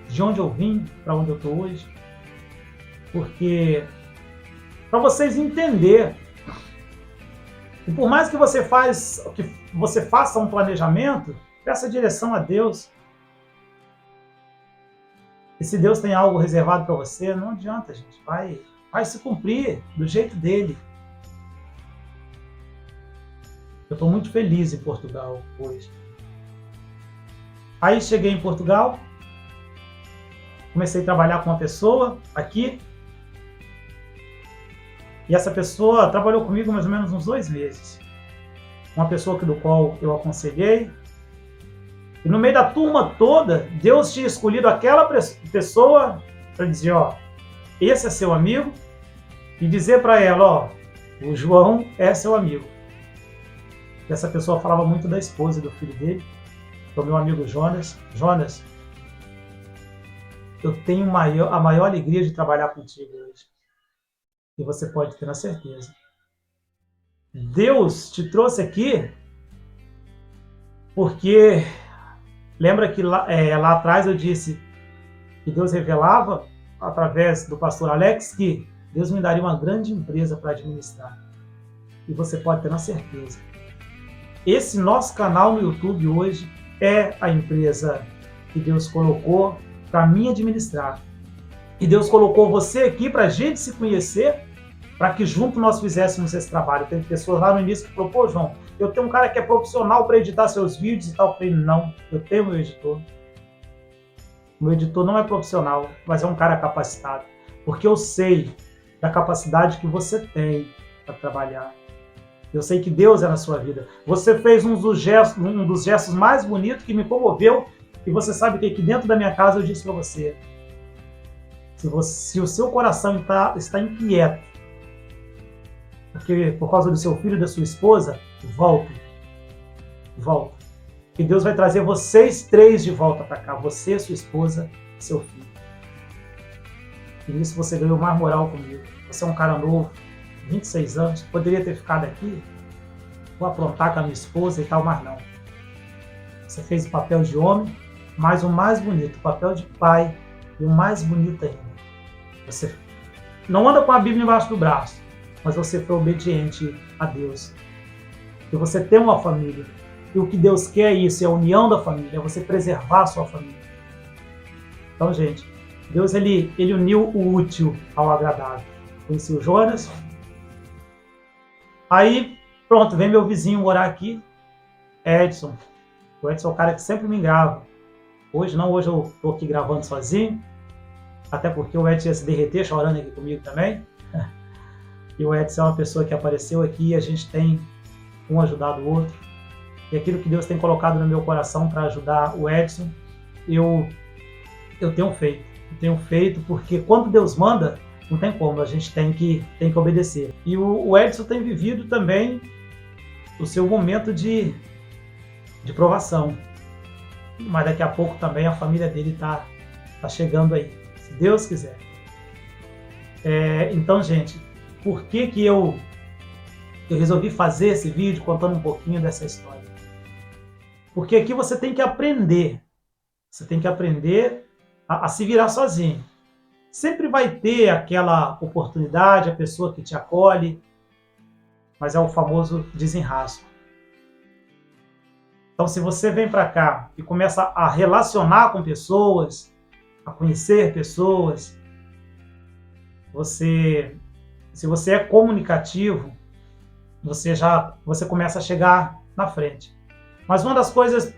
de onde eu vim, para onde eu estou hoje, porque para vocês entenderem, e por mais que você faça um planejamento, peça direção a Deus. E se Deus tem algo reservado para você, não adianta, gente, vai se cumprir do jeito dele. Eu estou muito feliz em Portugal hoje. Aí cheguei em Portugal, comecei a trabalhar com uma pessoa aqui, e essa pessoa trabalhou comigo mais ou menos uns 2 meses. Uma pessoa do qual eu aconselhei, e no meio da turma toda, Deus tinha escolhido aquela pessoa para dizer, ó, esse é seu amigo, e dizer para ela, ó, o João é seu amigo. E essa pessoa falava muito da esposa e do filho dele, que é o meu amigo Jonas. Jonas, eu tenho a maior alegria de trabalhar contigo hoje. E você pode ter a certeza. Deus te trouxe aqui porque lembra que lá atrás eu disse que Deus revelava através do pastor Alex que Deus me daria uma grande empresa para administrar. E você pode ter a certeza. Esse nosso canal no YouTube hoje é a empresa que Deus colocou para mim administrar. E Deus colocou você aqui para a gente se conhecer, para que junto nós fizéssemos esse trabalho. Tem pessoas lá no início que falaram, pô, João, eu tenho um cara que é profissional para editar seus vídeos e tal. Eu falei, não, eu tenho meu editor. Meu editor não é profissional, mas é um cara capacitado. Porque eu sei da capacidade que você tem para trabalhar. Eu sei que Deus é na sua vida. Você fez um dos gestos mais bonitos que me comoveu. E você sabe que aqui dentro da minha casa eu disse para você. Se o seu coração está inquieto, porque por causa do seu filho e da sua esposa, volte. Que Deus vai trazer vocês 3 de volta para cá. Você, sua esposa e seu filho. E nisso você ganhou mais moral comigo. Você é um cara novo, 26 anos, poderia ter ficado aqui, vou aprontar com a minha esposa e tal, mas não. Você fez o papel de homem, mas o mais bonito, o papel de pai, e o mais bonito ainda. Você não anda com a Bíblia embaixo do braço, mas você foi obediente a Deus. E você tem uma família. E o que Deus quer é isso, é a união da família, é você preservar a sua família. Então, gente, Deus ele uniu o útil ao agradável. Conheci o Jonas. Aí, pronto, vem meu vizinho morar aqui, Edson. O Edson é o cara que sempre me grava. Hoje não, hoje eu estou aqui gravando sozinho. Até porque o Edson ia se derreter chorando aqui comigo também. E o Edson é uma pessoa que apareceu aqui e a gente tem um ajudado o outro. E aquilo que Deus tem colocado no meu coração para ajudar o Edson, eu tenho feito. Eu tenho feito porque quando Deus manda, não tem como, a gente tem que obedecer. E o Edson tem vivido também o seu momento de provação. Mas daqui a pouco também a família dele tá chegando aí, se Deus quiser. Então, gente, por que eu resolvi fazer esse vídeo contando um pouquinho dessa história? Porque aqui você tem que aprender. Você tem que aprender a se virar sozinho. Sempre vai ter aquela oportunidade, a pessoa que te acolhe, mas é o famoso desenrasco. Então, se você vem para cá e começa a relacionar com pessoas, a conhecer pessoas, se você é comunicativo, você começa a chegar na frente. Mas uma das coisas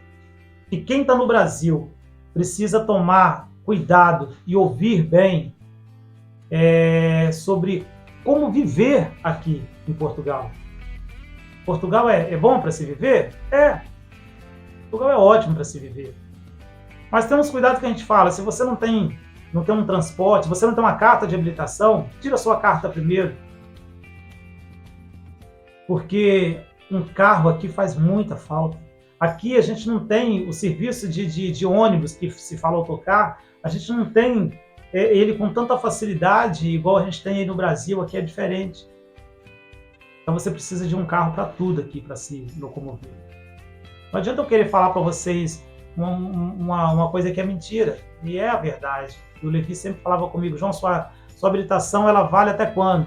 que quem está no Brasil precisa tomar cuidado e ouvir bem sobre como viver aqui em Portugal. Portugal é bom para se viver? É. Portugal é ótimo para se viver. Mas temos cuidado que a gente fala, se você não tem um transporte, você não tem uma carta de habilitação, tira a sua carta primeiro. Porque um carro aqui faz muita falta. Aqui a gente não tem o serviço de ônibus, que se fala autocar, a gente não tem ele com tanta facilidade, igual a gente tem aí no Brasil, aqui é diferente. Então você precisa de um carro para tudo aqui, para se locomover. Não adianta eu querer falar para vocês uma coisa que é mentira, e é a verdade. E o Levi sempre falava comigo, João, sua habilitação ela vale até quando?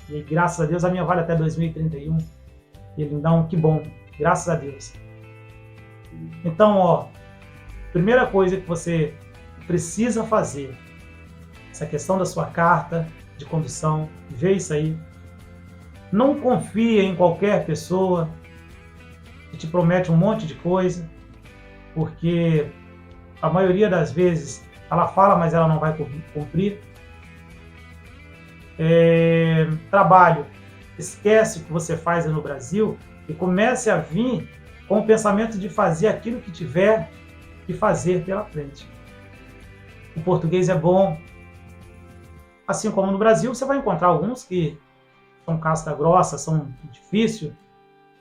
E graças a Deus a minha vale até 2031. E ele, então, que bom, graças a Deus. Então, ó, primeira coisa que você precisa fazer, essa questão da sua carta de condução, vê isso aí. Não confie em qualquer pessoa que te promete um monte de coisa, porque a maioria das vezes ela fala, mas ela não vai cumprir. Trabalho, esquece o que você faz no Brasil e comece a vir com o pensamento de fazer aquilo que tiver que fazer pela frente. O português é bom. Assim como no Brasil, você vai encontrar alguns que são casca grossa, são difíceis,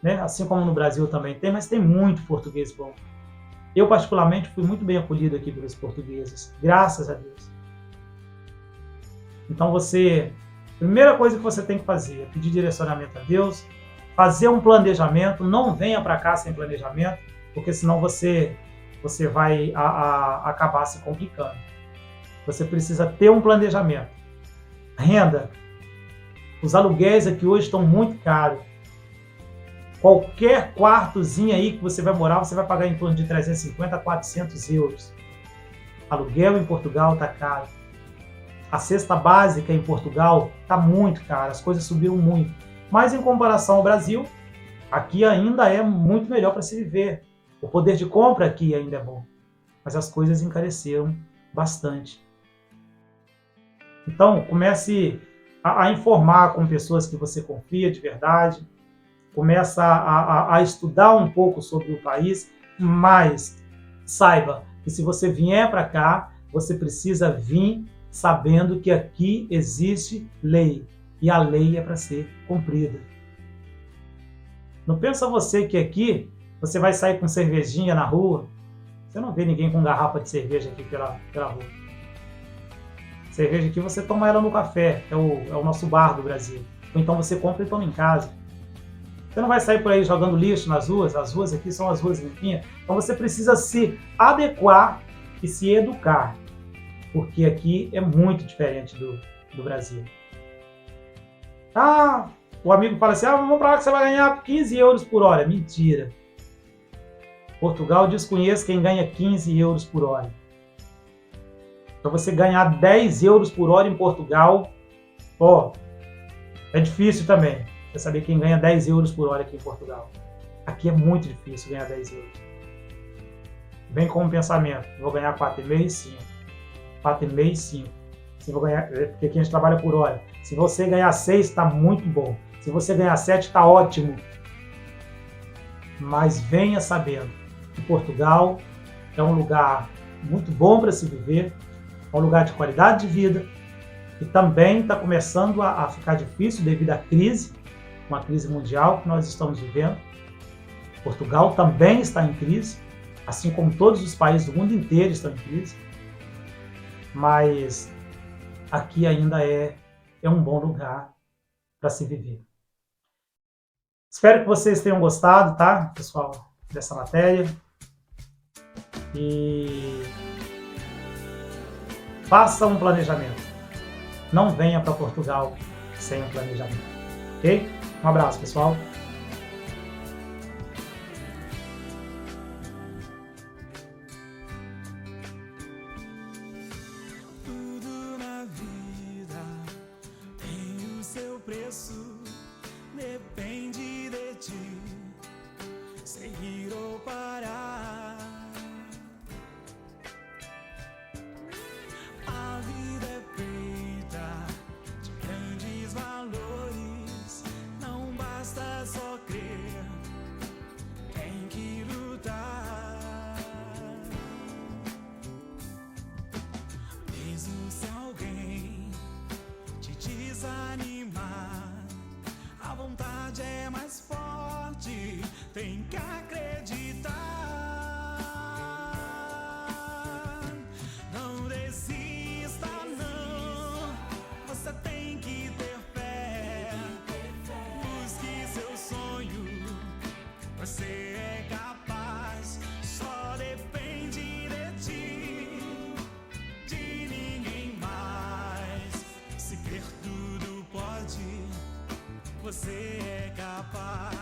né? Assim como no Brasil também tem, mas tem muito português bom. Eu, particularmente, fui muito bem acolhido aqui pelos portugueses, graças a Deus. Então, primeira coisa que você tem que fazer é pedir direcionamento a Deus, fazer um planejamento, não venha para cá sem planejamento, porque senão você vai acabar se complicando. Você precisa ter um planejamento. Renda. Os aluguéis aqui hoje estão muito caros. Qualquer quartozinho aí que você vai morar, você vai pagar em torno de 350 a 400 euros. Aluguel em Portugal está caro. A cesta básica em Portugal está muito cara, as coisas subiram muito. Mas em comparação ao Brasil, aqui ainda é muito melhor para se viver. O poder de compra aqui ainda é bom. Mas as coisas encareceram bastante. Então, comece a informar com pessoas que você confia de verdade. Começa a estudar um pouco sobre o país, mas saiba que se você vier para cá, você precisa vir sabendo que aqui existe lei, e a lei é para ser cumprida. Não pensa você que aqui você vai sair com cervejinha na rua, você não vê ninguém com garrafa de cerveja aqui pela rua. Cerveja aqui você toma ela no café, é o nosso bar do Brasil. Ou então você compra e toma em casa. Você não vai sair por aí jogando lixo nas ruas, as ruas aqui são as ruas limpinhas. Então você precisa se adequar e se educar, porque aqui é muito diferente do Brasil. O amigo fala assim, vamos para lá que você vai ganhar 15 euros por hora. Mentira. Portugal, desconheço quem ganha 15 euros por hora. Para você ganhar 10 euros por hora em Portugal, é difícil também. Você saber quem ganha 10 euros por hora aqui em Portugal. Aqui é muito difícil ganhar 10 euros. Vem com um pensamento, vou ganhar 4,5 e 5. 4,5 e 5. Se vou ganhar, porque aqui a gente trabalha por hora. Se você ganhar 6, está muito bom. Se você ganhar 7, está ótimo. Mas venha sabendo que Portugal é um lugar muito bom para se viver, é um lugar de qualidade de vida, e também está começando a ficar difícil devido à crise, uma crise mundial que nós estamos vivendo. Portugal também está em crise, assim como todos os países do mundo inteiro estão em crise, mas aqui ainda é um bom lugar para se viver. Espero que vocês tenham gostado, tá, pessoal, dessa matéria. E faça um planejamento. Não venha para Portugal sem um planejamento. Ok? Um abraço, pessoal. Tudo na vida tem o seu preço, depende de ti, seguir ou parar. A vida é feita de grandes valores, não basta só crer, tem que lutar. tem que acreditar. Não desista, não. Você tem que ter fé. Busque seu sonho. Você é capaz. Só depende de ti, de ninguém mais. Se quer tudo pode, você é capaz.